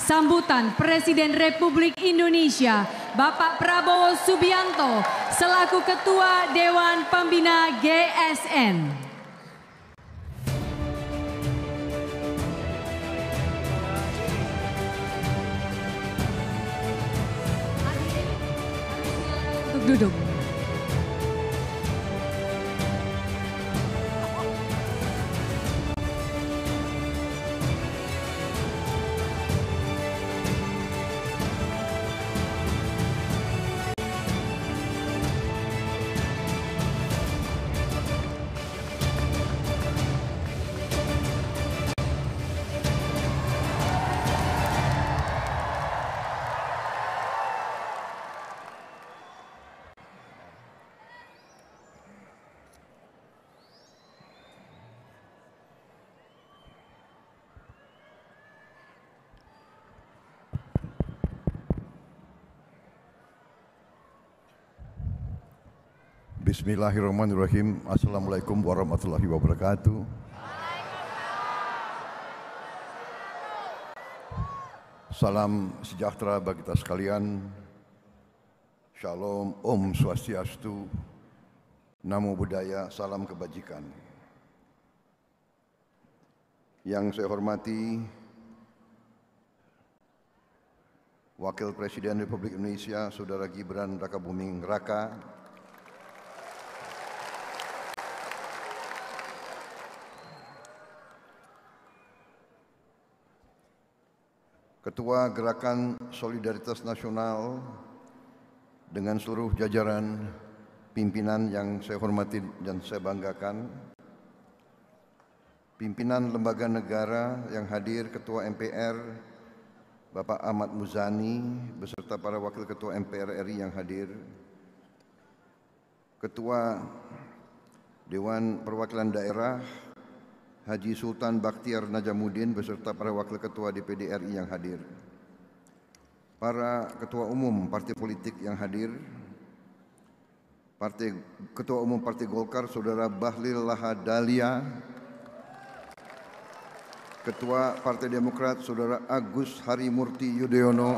sambutan Presiden Republik Indonesia Bapak Prabowo Subianto selaku Ketua Dewan Pembina GSN. Untuk duduk. Bismillahirrahmanirrahim. Assalamualaikum warahmatullahi wabarakatuh. Salam sejahtera bagi kita sekalian. Shalom, Om Swastiastu, Namo Buddhaya, salam kebajikan. Yang saya hormati Wakil Presiden Republik Indonesia Saudara Gibran Rakabuming Raka, Ketua Gerakan Solidaritas Nasional dengan seluruh jajaran pimpinan yang saya hormati dan saya banggakan, pimpinan lembaga negara yang hadir, Ketua MPR Bapak Ahmad Muzani beserta para Wakil Ketua MPR RI yang hadir, Ketua Dewan Perwakilan Daerah Haji Sultan Bakhtiar Najamuddin beserta para Wakil Ketua DPD RI yang hadir, para Ketua Umum Partai Politik yang hadir, Ketua Umum Partai Golkar Saudara Bahlil Lahadalia, Ketua Partai Demokrat Saudara Agus Harimurti Yudhoyono,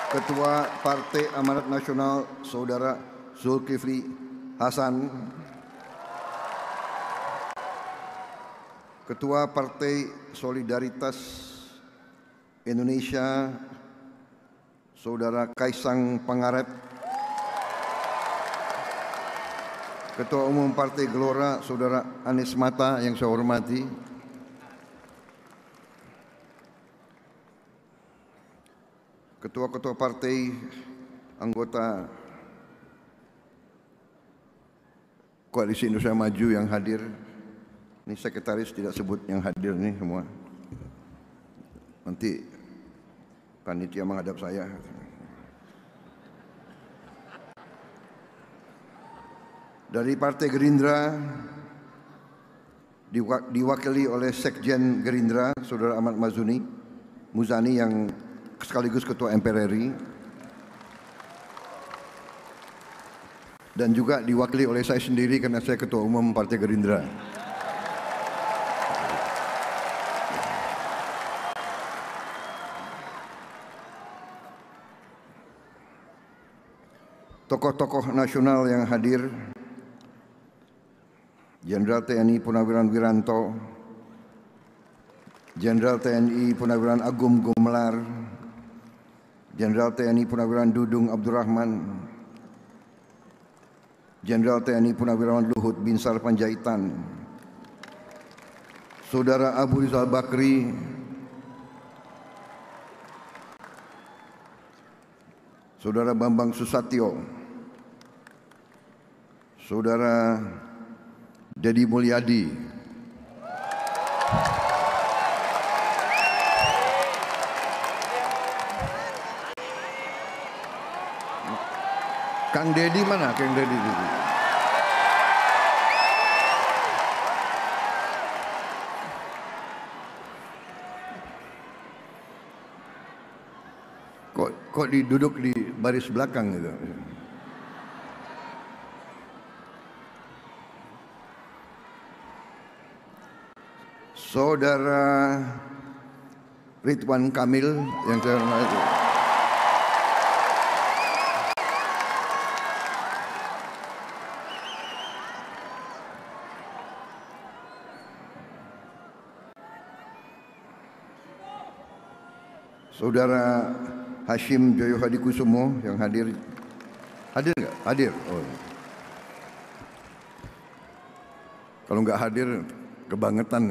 Ketua Partai Amanat Nasional Saudara Zulkifli Hasan, Ketua Partai Solidaritas Indonesia Saudara Kaisang Pangarep, Ketua Umum Partai Gelora Saudara Anies Mata yang saya hormati, Ketua-ketua partai anggota Koalisi Indonesia Maju yang hadir. Ini sekretaris tidak sebut yang hadir nih semua. Nanti panitia menghadap saya. Dari Partai Gerindra diwakili oleh Sekjen Gerindra Saudara Ahmad Muzani yang sekaligus Ketua MPR RI. Dan juga diwakili oleh saya sendiri karena saya Ketua Umum Partai Gerindra. Tokoh-tokoh nasional yang hadir, Jenderal TNI Purnawirawan Wiranto, Jenderal TNI Purnawirawan Agung Gumelar, Jenderal TNI Purnawirawan Dudung Abdurrahman, Jenderal TNI Purnawirawan Luhut Binsar Panjaitan, Saudara Abu Rizal Bakri, Saudara Bambang Susatyo, Saudara Deddy Mulyadi, Kang Deddy mana? Kang Deddy dulu. Kok duduk di baris belakang gitu. Saudara Ridwan Kamil yang saya hormati. Saudara Hashim Joyo Hadikusumo yang hadir. Hadir nggak? Hadir. Oh. Kalau nggak hadir, kebangetan.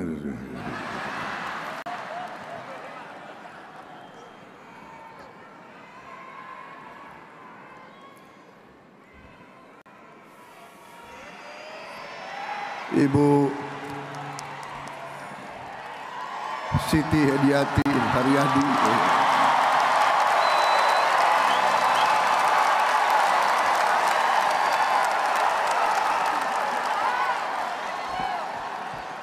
Ibu Siti Hediati Haryadi.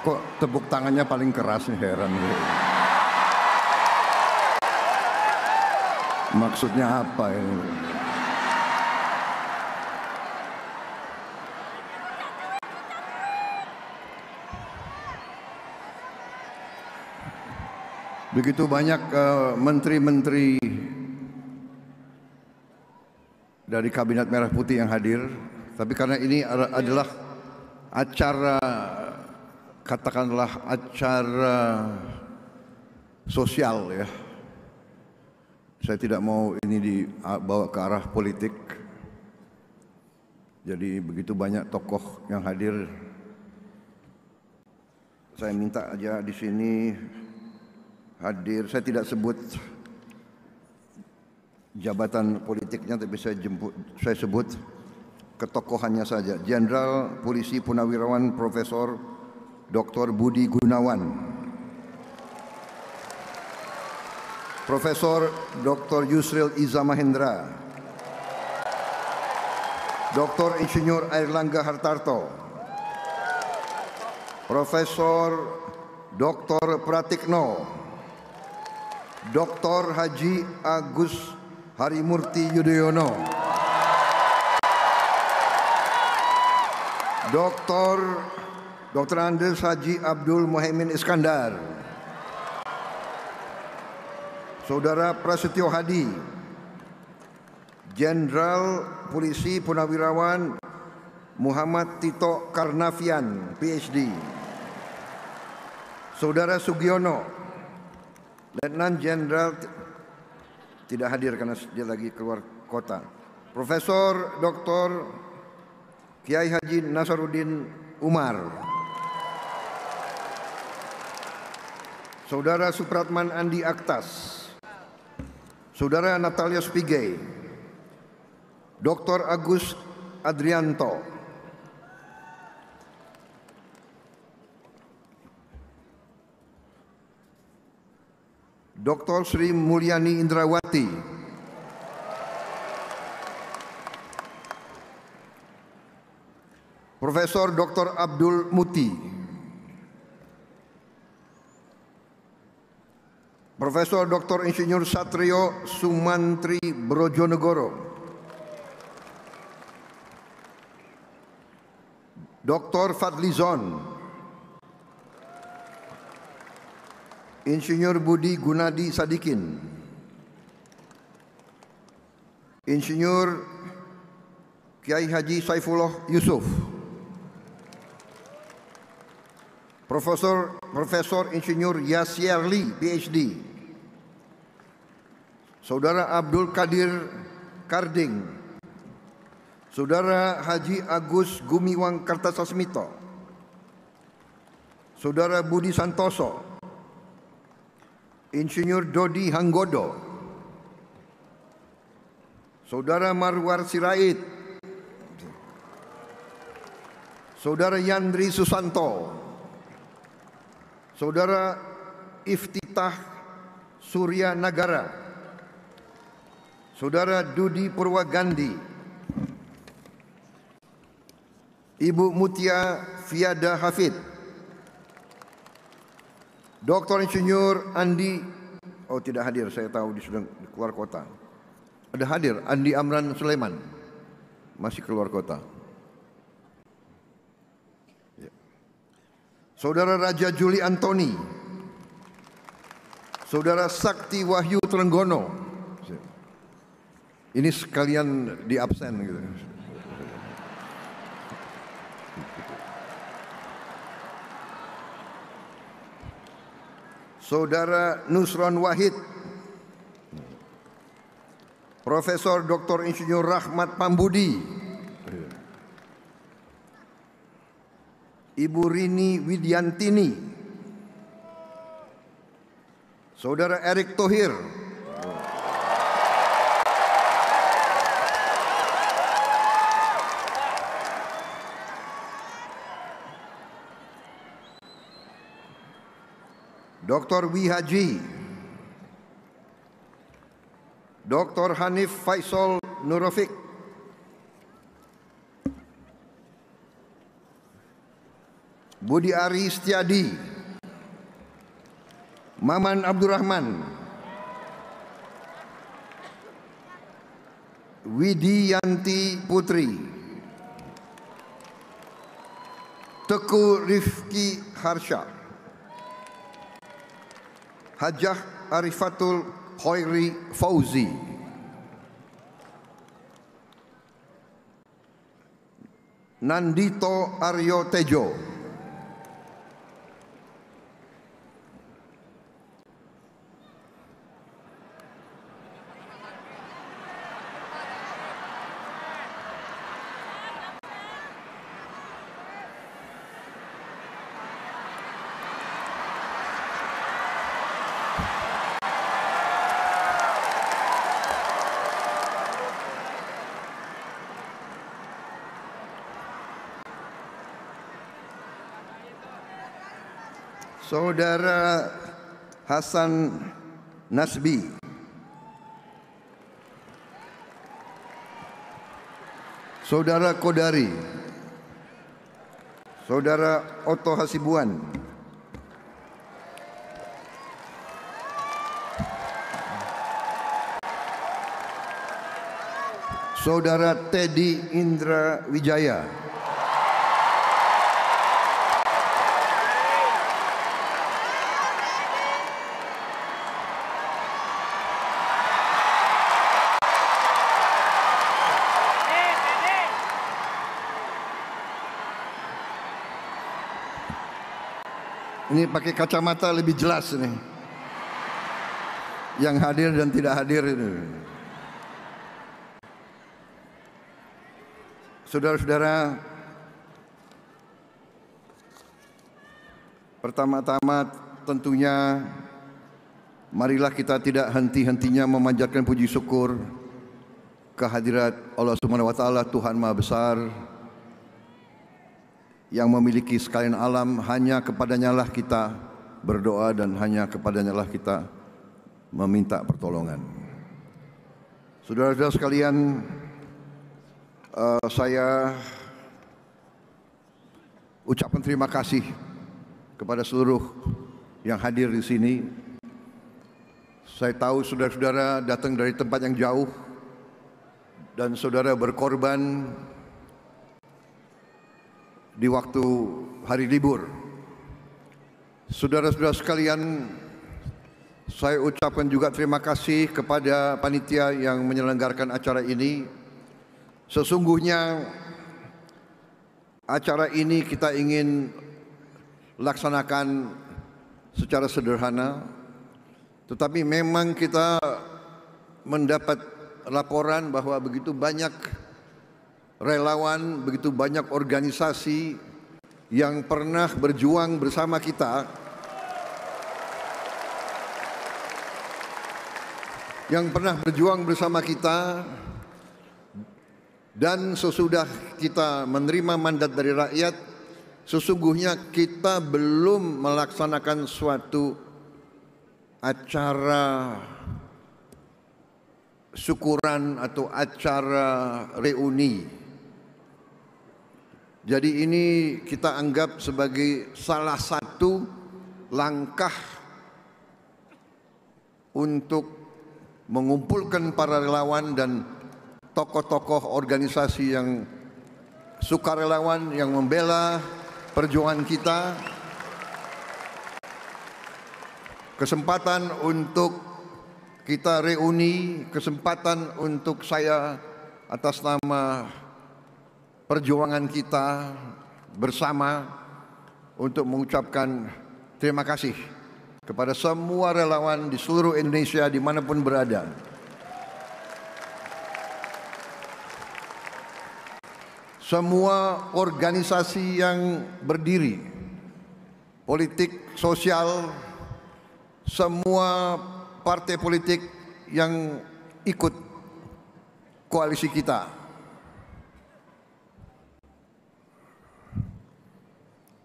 Kok tepuk tangannya paling keras nih, heran. Maksudnya apa ini? Begitu banyak menteri-menteri dari Kabinet Merah Putih yang hadir, tapi karena ini adalah acara, katakanlah acara sosial ya, saya tidak mau ini dibawa ke arah politik. Jadi begitu banyak tokoh yang hadir, saya minta aja di sini hadir. Saya tidak sebut jabatan politiknya, tapi saya sebut ketokohannya saja. Jenderal Polisi Purnawirawan Profesor Dr. Budi Gunawan, Profesor Dr. Yusril Iza Mahendra, Dr. Insinyur Airlangga Hartarto, Profesor Dr. Pratikno, Dr. Haji Agus Harimurti Yudhoyono, Dr. Andes Haji Abdul Muhaimin Iskandar, Saudara Prasetyo Hadi, Jenderal Polisi Purnawirawan Muhammad Tito Karnavian, PhD, Saudara Sugiono, Letnan Jenderal tidak hadir karena dia lagi keluar kota, Profesor Dr. Kiai Haji Nasaruddin Umar, Saudara Supratman Andi Aktas, Saudara Natalia Spigey, Dr. Agus Adrianto, Dr. Sri Mulyani Indrawati, Profesor Dr. Abdul Muti, Profesor Dr. Insinyur Satrio Sumantri Brojonegoro, Dr. Fadlizon, Insinyur Budi Gunadi Sadikin, Insinyur Kiai Haji Saifullah Yusuf, Profesor Insinyur Yasyarli, PhD, Saudara Abdul Qadir Karding, Saudara Haji Agus Gumiwang Kartasasmito, Saudara Budi Santoso, Insinyur Dodi Hanggodo, Saudara Marwar Sirait, Saudara Yandri Susanto, Saudara Iftitah Surya Nagara, Saudara Dudi Purwagandhi, Ibu Mutia Fiada Hafid, Dr. Insinyur Andi, oh tidak hadir, saya tahu dia sudah keluar kota. Ada hadir Andi Amran Sulaiman, masih keluar kota. Saudara Raja Juli Antoni, Saudara Sakti Wahyu Trenggono. Ini sekalian di absen gitu. Saudara Nusron Wahid. Profesor Dr. Insinyur Rahmat Pambudi. Ibu Rini Widiantini. Saudara Erick Thohir. Dr. Wihaji. Dr. Hanif Faisal Nurofik. Budi Ari Setiadi. Maman Abdurrahman. Widianti Putri. Teguh Rifki Harsha. Hajah Arifatul Khairi Fauzi. Nandito Aryo Tejo. Saudara Hasan Nasbi. Saudara Kodari. Saudara Otto Hasibuan. Saudara Teddy Indra Wijaya. Ini pakai kacamata lebih jelas nih. Yang hadir dan tidak hadir ini. Saudara-saudara, pertama-tama tentunya marilah kita tidak henti-hentinya memanjatkan puji syukur kehadirat Allah Subhanahu wa taala, Tuhan Maha Besar, yang memiliki sekalian alam. Hanya kepadanya lah kita berdoa dan hanya kepadanya lah kita meminta pertolongan. Saudara-saudara sekalian, saya ucapkan terima kasih kepada seluruh yang hadir di sini. Saya tahu saudara-saudara datang dari tempat yang jauh dan saudara berkorban di waktu hari libur. Saudara-saudara sekalian, saya ucapkan juga terima kasih kepada panitia yang menyelenggarakan acara ini. Sesungguhnya acara ini kita ingin laksanakan secara sederhana, tetapi memang kita mendapat laporan bahwa begitu banyak relawan, begitu banyak organisasi yang pernah berjuang bersama kita, dan sesudah kita menerima mandat dari rakyat, sesungguhnya kita belum melaksanakan suatu acara syukuran atau acara reuni. Jadi ini kita anggap sebagai salah satu langkah untuk mengumpulkan para relawan dan tokoh-tokoh organisasi yang sukarelawan yang membela perjuangan kita kesempatan untuk kita reuni, kesempatan untuk saya atas nama perjuangan kita bersama untuk mengucapkan terima kasih kepada semua relawan di seluruh Indonesia dimanapun berada. Semua organisasi yang berdiri, politik, sosial, semua partai politik yang ikut koalisi kita.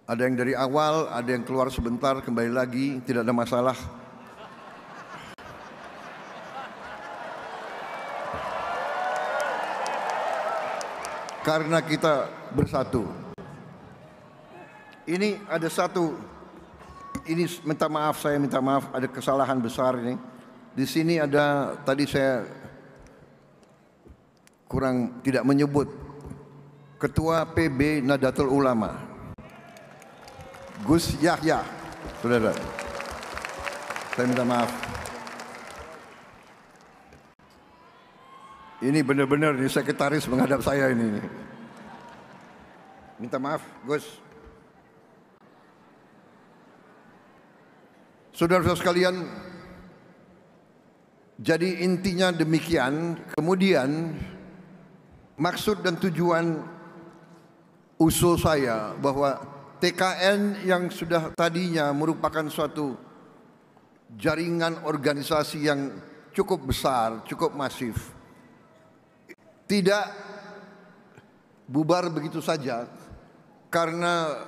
Ada yang dari awal, ada yang keluar sebentar, kembali lagi, tidak ada masalah. Karena kita bersatu. Ini ada satu, ini minta maaf, saya minta maaf, ada kesalahan besar ini. Di sini ada, tadi saya kurang tidak menyebut Ketua PB Nahdlatul Ulama, Gus Yahya, saudara. Saya minta maaf. Ini benar-benar ini sekretaris menghadap saya ini. Minta maaf, Gus. Saudara-saudara sekalian, jadi intinya demikian. Kemudian maksud dan tujuan usul saya bahwa TKN yang sudah tadinya merupakan suatu jaringan organisasi yang cukup besar, cukup masif, tidak bubar begitu saja karena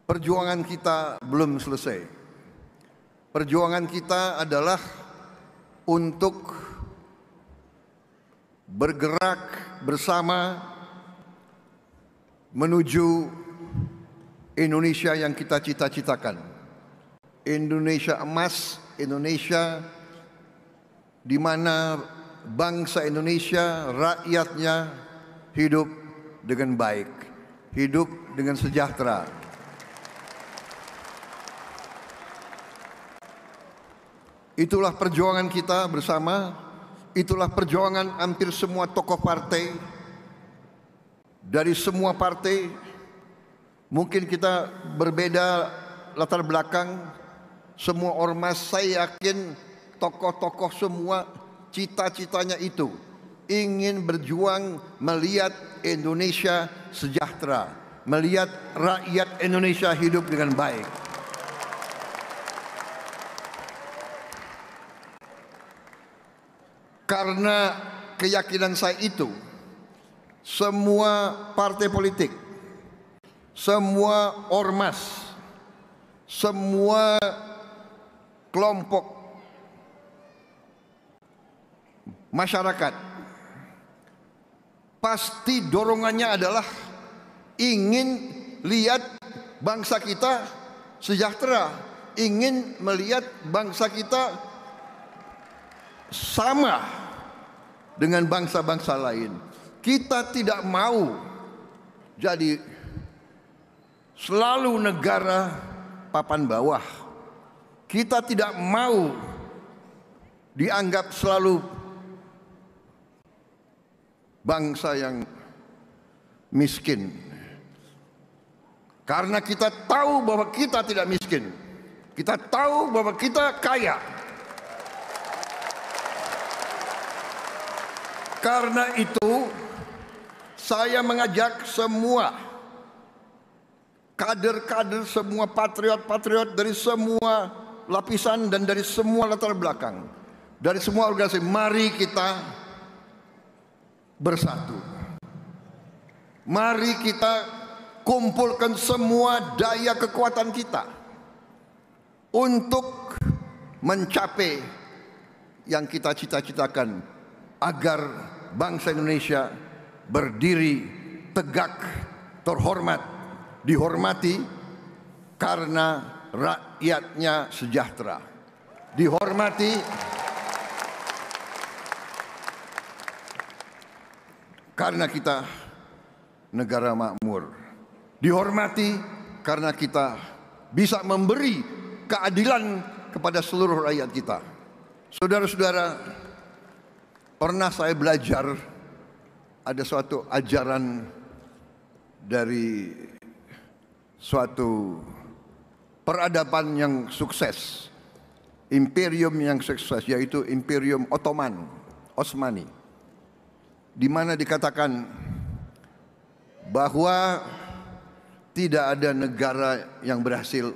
perjuangan kita belum selesai. Perjuangan kita adalah untuk bergerak bersama menuju Indonesia yang kita cita-citakan. Indonesia emas, Indonesia di mana bangsa Indonesia, rakyatnya hidup dengan baik, hidup dengan sejahtera. Itulah perjuangan kita bersama, itulah perjuangan hampir semua tokoh partai, dari semua partai. Mungkin kita berbeda latar belakang, semua ormas, saya yakin tokoh-tokoh semua cita-citanya itu ingin berjuang melihat Indonesia sejahtera, melihat rakyat Indonesia hidup dengan baik. Karena keyakinan saya itu, semua partai politik, semua ormas, semua kelompok masyarakat pasti dorongannya adalah ingin lihat bangsa kita sejahtera, ingin melihat bangsa kita sama dengan bangsa-bangsa lain. Kita tidak mau jadi selalu negara papan bawah. Kita tidak mau dianggap selalu bangsa yang miskin. Karena kita tahu bahwa kita tidak miskin. Kita tahu bahwa kita kaya. Karena itu saya mengajak semua kader-kader, semua patriot-patriot dari semua lapisan dan dari semua latar belakang, dari semua organisasi, mari kita bersatu. Mari kita kumpulkan semua daya kekuatan kita untuk mencapai yang kita cita-citakan, agar bangsa Indonesia berdiri tegak, terhormat, dihormati karena rakyatnya sejahtera, dihormati karena kita negara makmur, dihormati karena kita bisa memberi keadilan kepada seluruh rakyat kita. Saudara-saudara, pernah saya belajar ada suatu ajaran dari suatu peradaban yang sukses, imperium yang sukses, yaitu Imperium Osmani, di mana dikatakan bahwa tidak ada negara yang berhasil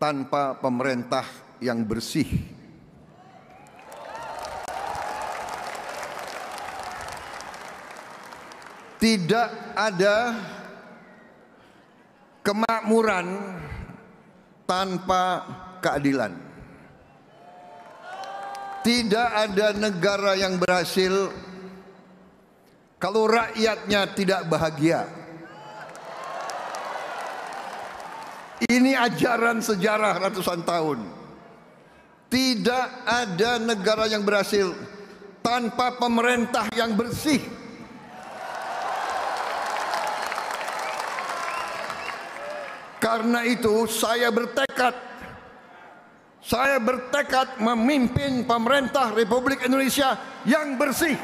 tanpa pemerintah yang bersih. Tidak ada kemakmuran tanpa keadilan. Tidak ada negara yang berhasil kalau rakyatnya tidak bahagia. Ini ajaran sejarah ratusan tahun. Tidak ada negara yang berhasil tanpa pemerintah yang bersih. Karena itu saya bertekad memimpin pemerintah Republik Indonesia yang bersih.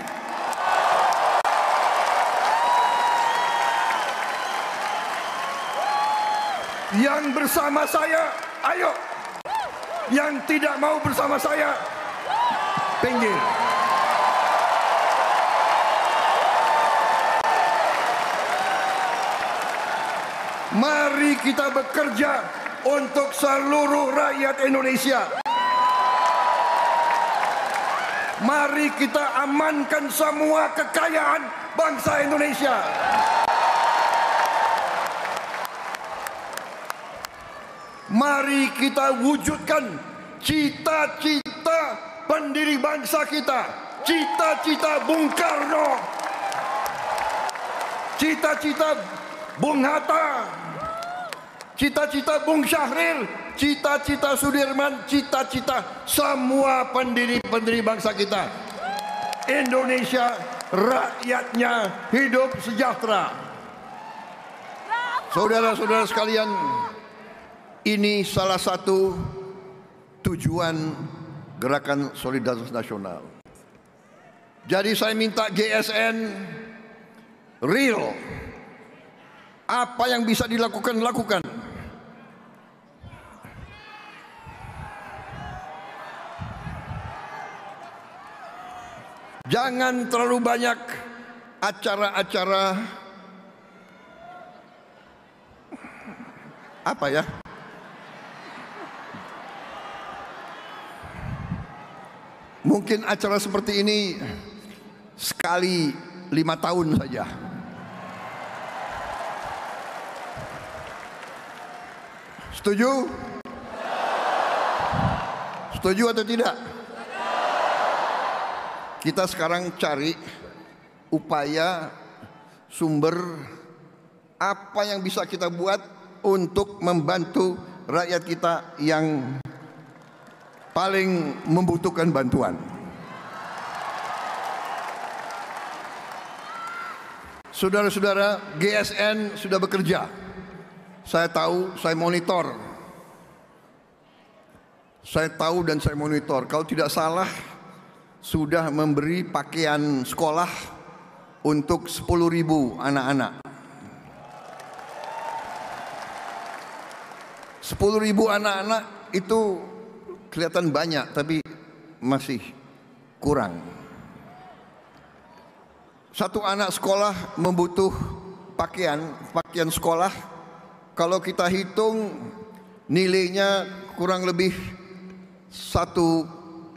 Yang bersama saya, ayo. Yang tidak mau bersama saya, pinggir. Mari kita bekerja untuk seluruh rakyat Indonesia. Mari kita amankan semua kekayaan bangsa Indonesia. Mari kita wujudkan cita-cita pendiri bangsa kita, cita-cita Bung Karno, cita-cita Bung Hatta, cita-cita Bung Syahrir, cita-cita Sudirman, cita-cita semua pendiri-pendiri bangsa kita. Indonesia rakyatnya hidup sejahtera. Saudara-saudara sekalian, ini salah satu tujuan Gerakan Solidaritas Nasional. Jadi saya minta GSN real. Apa yang bisa dilakukan, lakukan. Jangan terlalu banyak acara-acara apa ya? Mungkin acara seperti ini sekali 5 tahun saja. Setuju? Setuju atau tidak? Kita sekarang cari upaya sumber apa yang bisa kita buat untuk membantu rakyat kita yang paling membutuhkan bantuan. Saudara-saudara, GSN sudah bekerja. Saya tahu, saya monitor. Saya tahu dan saya monitor. Kalau tidak salah, sudah memberi pakaian sekolah untuk 10.000 anak-anak. 10.000 anak-anak itu kelihatan banyak, tapi masih kurang. Satu anak sekolah membutuh pakaian sekolah. Kalau kita hitung nilainya kurang lebih 1,2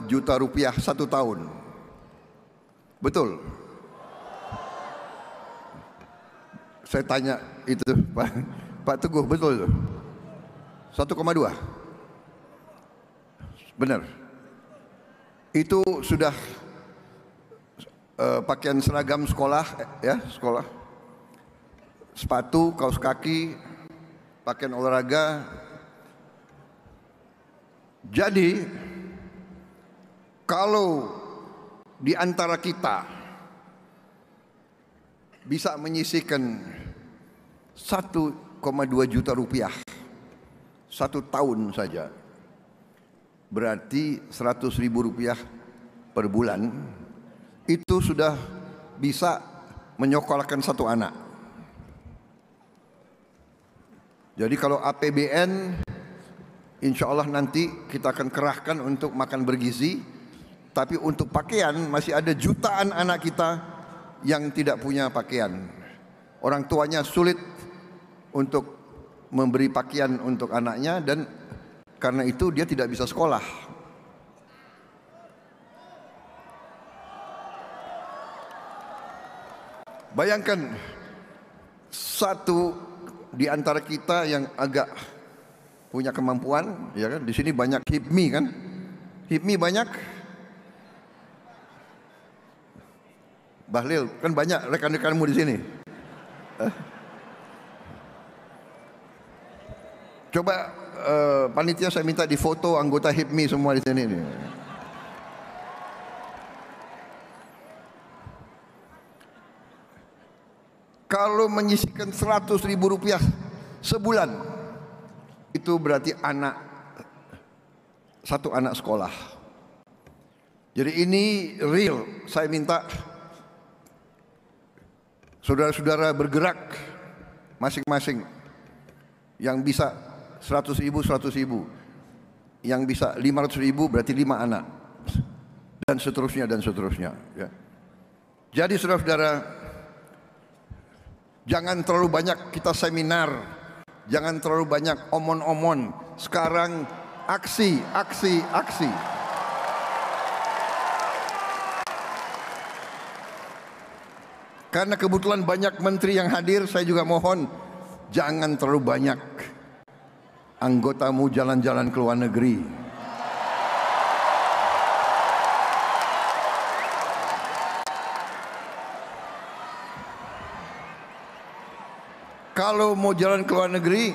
juta rupiah 1 tahun. Betul? Saya tanya itu Pak Teguh, betul? 1,2? Benar. Itu sudah pakaian seragam sekolah, ya, sekolah. Sepatu, kaos kaki, pakaian olahraga. Jadi kalau di antara kita bisa menyisihkan 1,2 juta rupiah 1 tahun saja, berarti Rp100.000 per bulan, itu sudah bisa menyekolahkan 1 anak. Jadi kalau APBN, insya Allah nanti kita akan kerahkan untuk makan bergizi. Tapi untuk pakaian masih ada jutaan anak kita yang tidak punya pakaian. Orang tuanya sulit untuk memberi pakaian untuk anaknya, dan karena itu dia tidak bisa sekolah. Bayangkan satu di antara kita yang agak punya kemampuan, ya kan? Di sini banyak HIPMI kan? HIPMI banyak. Bahlil, kan banyak rekan-rekanmu di sini. Coba panitia saya minta difoto anggota HIPMI semua di sini nih. Kalau menyisihkan Rp100.000 sebulan, itu berarti satu anak sekolah. Jadi ini real. Saya minta saudara-saudara bergerak masing-masing. Yang bisa 100.000, 100.000. Yang bisa 500.000 berarti 5 anak. Dan seterusnya dan seterusnya. Ya. Jadi saudara-saudara, jangan terlalu banyak kita seminar, jangan terlalu banyak omon-omon. Sekarang aksi, aksi, aksi. Karena kebetulan banyak menteri yang hadir, saya juga mohon jangan terlalu banyak anggotamu jalan-jalan ke luar negeri. Kalau mau jalan ke luar negeri,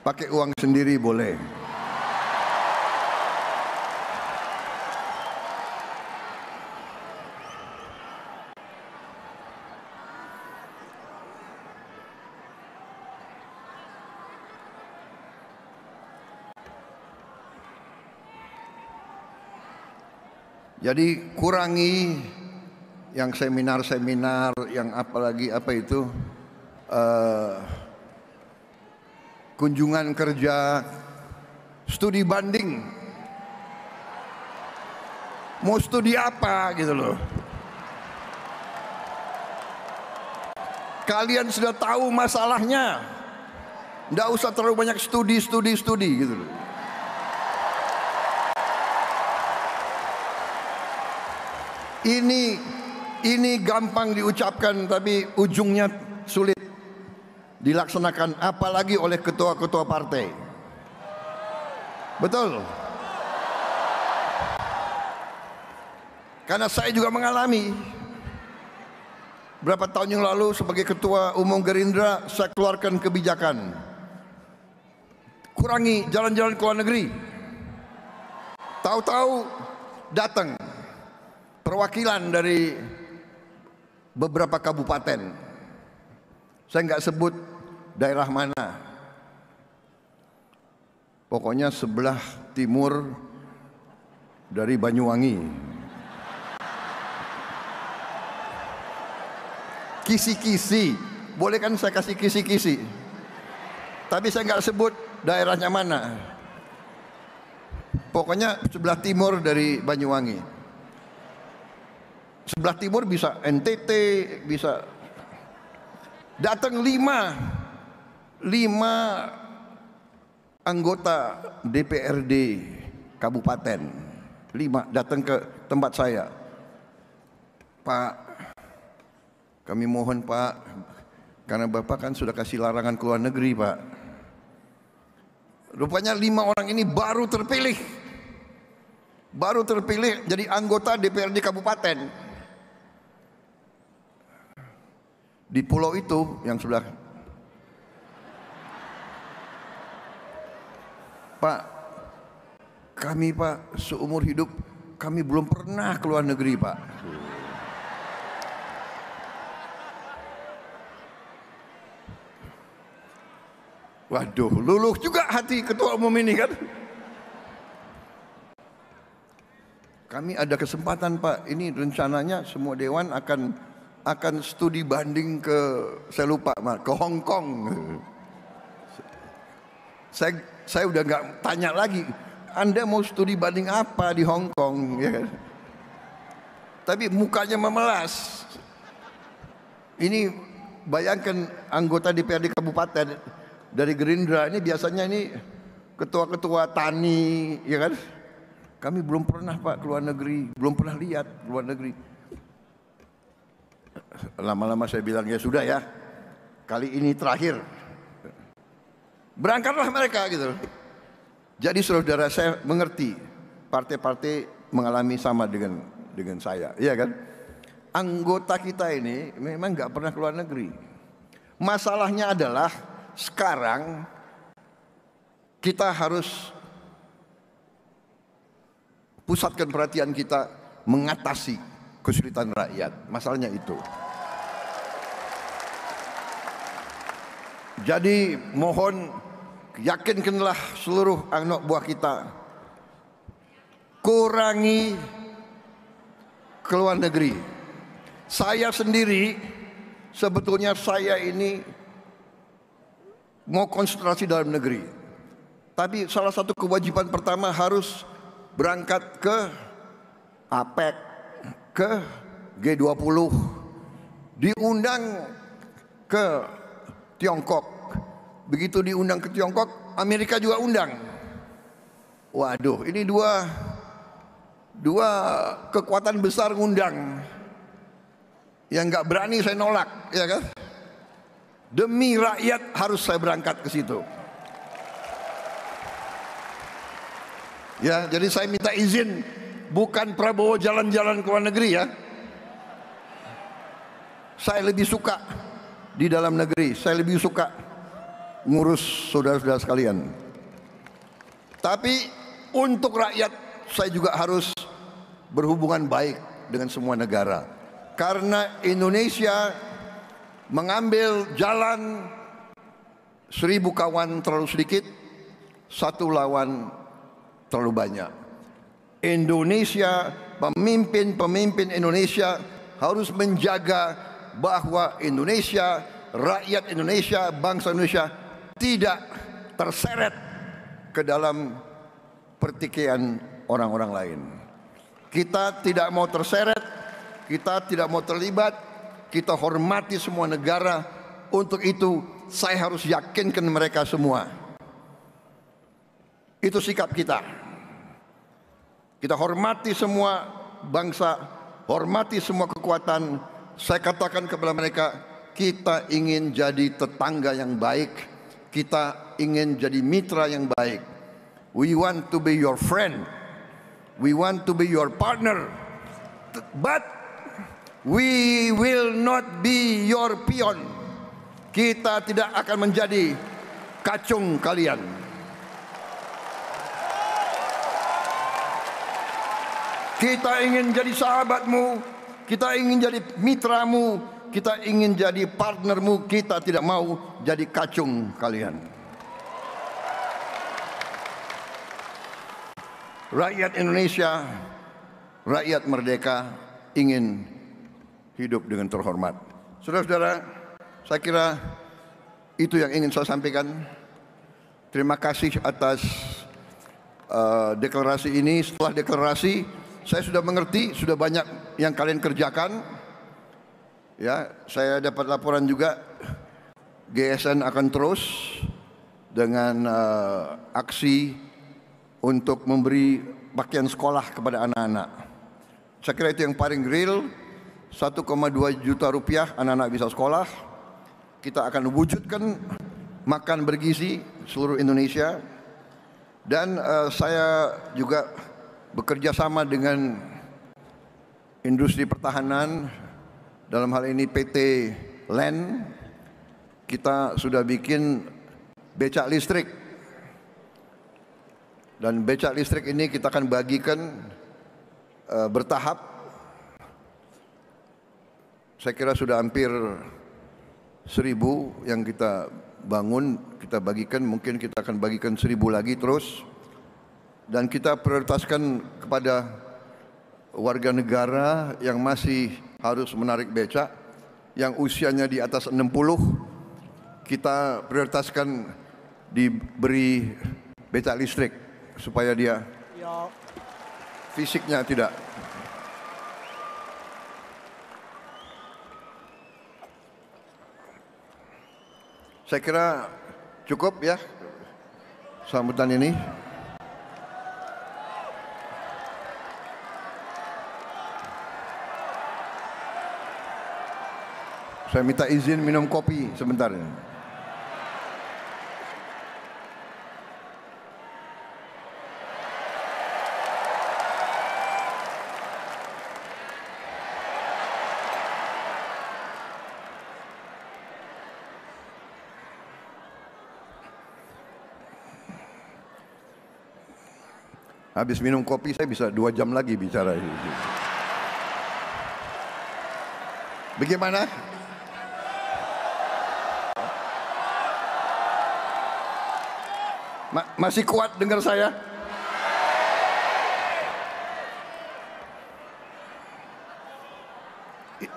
pakai uang sendiri boleh. Jadi kurangi yang seminar-seminar, yang apalagi apa itu, kunjungan kerja, studi banding. Mau studi apa gitu loh. Kalian sudah tahu masalahnya, nggak usah terlalu banyak studi gitu loh. Ini gampang diucapkan tapi ujungnya sulit dilaksanakan, apalagi oleh ketua-ketua partai. Betul? Karena saya juga mengalami. Berapa tahun yang lalu sebagai ketua umum Gerindra, saya keluarkan kebijakan kurangi jalan-jalan ke luar negeri. Tahu-tahu datang perwakilan dari beberapa kabupaten. Saya nggak sebut daerah mana. Pokoknya sebelah timur dari Banyuwangi. Kisi-kisi, boleh kan saya kasih kisi-kisi. Tapi saya nggak sebut daerahnya mana. Pokoknya sebelah timur dari Banyuwangi. Sebelah timur bisa NTT, bisa datang 5 anggota DPRD kabupaten, 5 datang ke tempat saya. Pak, kami mohon Pak, karena Bapak kan sudah kasih larangan ke luar negeri Pak. Rupanya 5 orang ini baru terpilih jadi anggota DPRD kabupaten. Di pulau itu yang sebelah. Pak, kami Pak seumur hidup kami belum pernah ke luar negeri Pak. Waduh, luluh juga hati ketua umum ini kan. Kami ada kesempatan Pak, ini rencananya semua dewan akan studi banding ke, saya lupa ke Hong Kong. Saya udah nggak tanya lagi, Anda mau studi banding apa di Hong Kong, ya kan? Tapi mukanya memelas. Ini bayangkan anggota DPRD kabupaten dari Gerindra ini biasanya ini ketua-ketua tani, ya kan? Kami belum pernah Pak ke luar negeri, belum pernah lihat luar negeri. Lama-lama saya bilang ya sudah ya, kali ini terakhir. Berangkatlah mereka gitu. Jadi saudara saya mengerti partai-partai mengalami sama dengan saya, iya kan? Anggota kita ini memang nggak pernah ke luar negeri. Masalahnya adalah sekarang kita harus pusatkan perhatian kita mengatasi kesulitan rakyat. Masalahnya itu. Jadi mohon yakinkanlah seluruh anak buah kita, kurangi ke luar negeri. Saya sendiri sebetulnya saya ini mau konsentrasi dalam negeri. Tapi salah satu kewajiban pertama harus berangkat ke APEC, ke G20, diundang ke Tiongkok. Begitu diundang ke Tiongkok, Amerika juga undang. Waduh, ini dua kekuatan besar ngundang. Yang nggak berani saya nolak, ya kan? Demi rakyat harus saya berangkat ke situ. Ya, jadi saya minta izin, bukan Prabowo jalan-jalan ke luar negeri ya. Saya lebih suka di dalam negeri, saya lebih suka ngurus saudara-saudara sekalian. Tapi untuk rakyat saya juga harus berhubungan baik dengan semua negara. Karena Indonesia mengambil jalan 1000 kawan terlalu sedikit, 1 lawan terlalu banyak. Indonesia, pemimpin Indonesia harus menjaga bahwa Indonesia, rakyat Indonesia, bangsa Indonesia tidak terseret ke dalam pertikaian orang-orang lain. Kita tidak mau terseret, kita tidak mau terlibat, kita hormati semua negara. Untuk itu saya harus yakinkan mereka semua. Itu sikap kita. Kita hormati semua bangsa, hormati semua kekuatan. Saya katakan kepada mereka, kita ingin jadi tetangga yang baik, kita ingin jadi mitra yang baik. We want to be your friend, we want to be your partner, but we will not be your pion. Kita tidak akan menjadi kacung kalian. Kita ingin jadi sahabatmu, kita ingin jadi mitramu, kita ingin jadi partnermu. Kita tidak mau jadi kacung kalian. Rakyat Indonesia, rakyat merdeka ingin hidup dengan terhormat. Saudara-saudara, saya kira itu yang ingin saya sampaikan. Terima kasih atas deklarasi ini. Setelah deklarasi, saya sudah mengerti, sudah banyak yang kalian kerjakan. Ya, saya dapat laporan juga GSN akan terus dengan aksi untuk memberi pakaian sekolah kepada anak-anak. Saya kira itu yang paling real. 1,2 juta rupiah anak-anak bisa sekolah. Kita akan wujudkan makan bergizi seluruh Indonesia. Dan saya juga bekerja sama dengan industri pertahanan, dalam hal ini PT LAN. Kita sudah bikin becak listrik, dan becak listrik ini kita akan bagikan bertahap. Saya kira sudah hampir 1000 yang kita bangun, kita bagikan, mungkin kita akan bagikan 1.000 lagi terus. Dan kita prioritaskan kepada warga negara yang masih harus menarik becak, yang usianya di atas 60, kita prioritaskan diberi becak listrik supaya dia fisiknya tidak. Saya kira cukup ya sambutan ini. Saya minta izin minum kopi sebentar. Habis minum kopi saya bisa 2 jam lagi bicara. Bagaimana? Masih kuat dengar saya?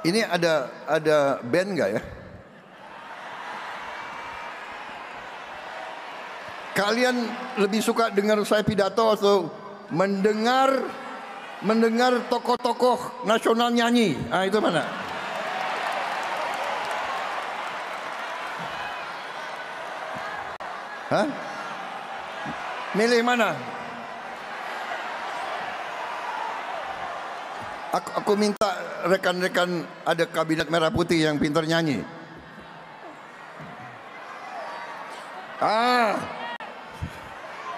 Ini ada band nggak ya? Kalian lebih suka dengar saya pidato atau mendengar tokoh-tokoh nasional nyanyi? Ah, itu mana? Hah? Milih mana? Aku minta rekan-rekan ada kabinet merah putih yang pintar nyanyi.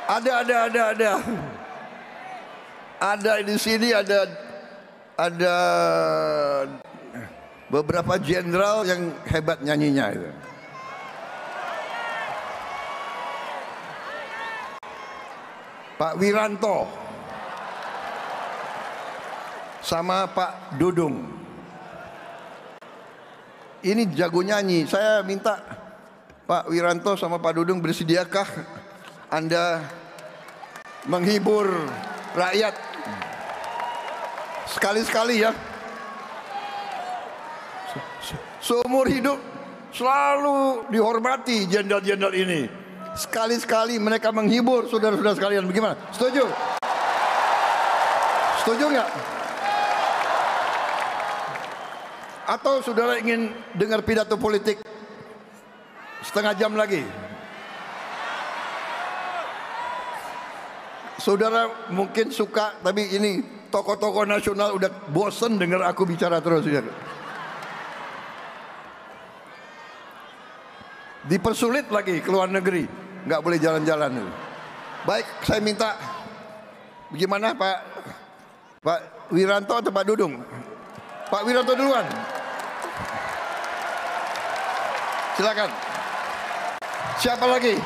Ada. Ada di sini ada beberapa jenderal yang hebat nyanyinya itu. Pak Wiranto sama Pak Dudung. Ini jago nyanyi. Saya minta Pak Wiranto sama Pak Dudung, bersediakah Anda menghibur rakyat sekali-sekali ya? Seumur hidup selalu dihormati jenderal-jenderal ini. Sekali-sekali mereka menghibur saudara-saudara sekalian. Bagaimana? Setuju? Setuju nggak? Atau saudara ingin dengar pidato politik setengah jam lagi? Saudara mungkin suka, tapi ini tokoh-tokoh nasional udah bosen dengar aku bicara terus. Dipersulit lagi ke luar negeri, nggak boleh jalan-jalan. Baik, saya minta, bagaimana Pak Wiranto atau Pak Dudung? Pak Wiranto duluan. Silakan. Siapa lagi?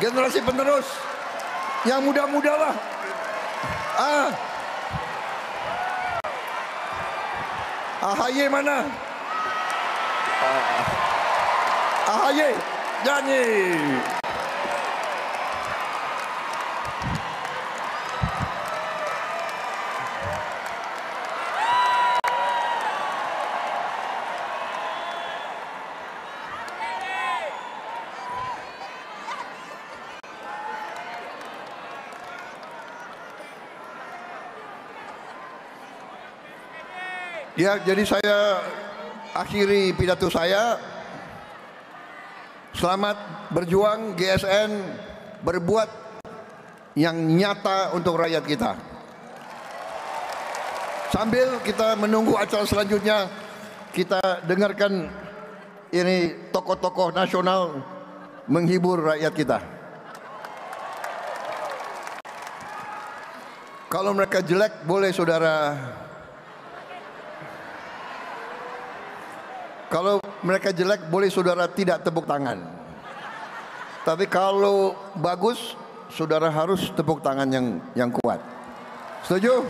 Generasi penerus yang muda-muda lah. AHY mana? AHY nyanyi. Ya, jadi saya akhiri pidato saya. Selamat berjuang GSN, berbuat yang nyata untuk rakyat kita. Sambil kita menunggu acara selanjutnya, kita dengarkan ini tokoh-tokoh nasional menghibur rakyat kita. Kalau mereka jelek, boleh saudara. Kalau mereka jelek, boleh saudara tidak tepuk tangan. Tapi kalau bagus, saudara harus tepuk tangan yang kuat. Setuju?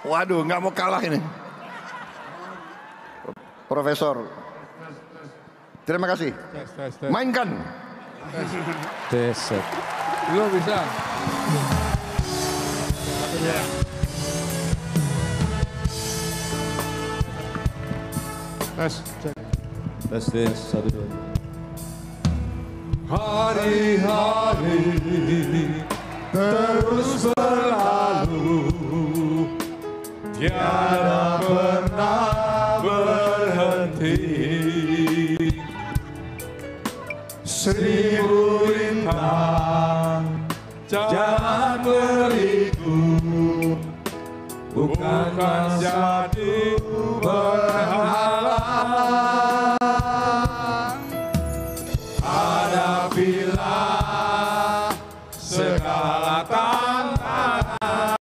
Waduh, nggak mau kalah ini. Profesor. Terima kasih. Mainkan. Tes. Belum bisa. Tes 1 2. Hari-hari terus berlalu, tiada pernah berhenti. 1000 lintang jalan beriku, bukan menjadi